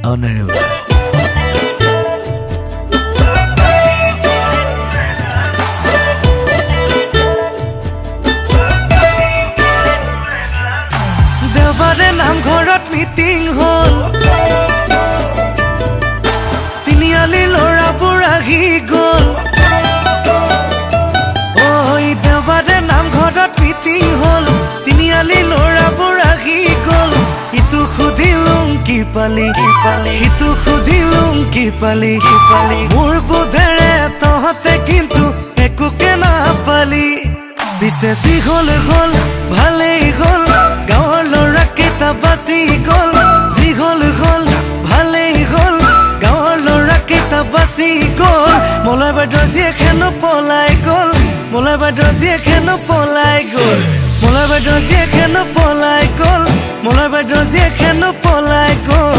honorable. দেওবাৰে নামঘৰত meeting হ'ল তিনিআলি ল'ৰাবোৰ আহি গ'ল দেওবাৰে নামঘৰত মিটিং হ'ল তিনিআলি ল'ৰাবোৰ আহি গ'ল ইটো সুধিলোং কি পালি সিটো সুধিলোং কি পালি মোৰ বোধেৰে তহঁতে কিন্তু একোকে নাপালি পিছে যি হ'ল হ'ল ভালেই হ'ল গাঁৱৰ ল'ৰাকেইটা বাচি গ'ল যি হ'ল হ'ল ভালেই হ'ল গাঁৱৰ ল'ৰাকেইটা বাচি গ'ল মলয় বাইদেউৰ জীয়েকেনো পলাই গ'ল মলয় বাইদেউৰ জীয়েকেনো পলাই গ'ল মলয় বাইদেউৰ জীয়েকেনো পলাই গ'ল মলয় বাইদেউৰ জীয়েকেনো পলাই গ'ল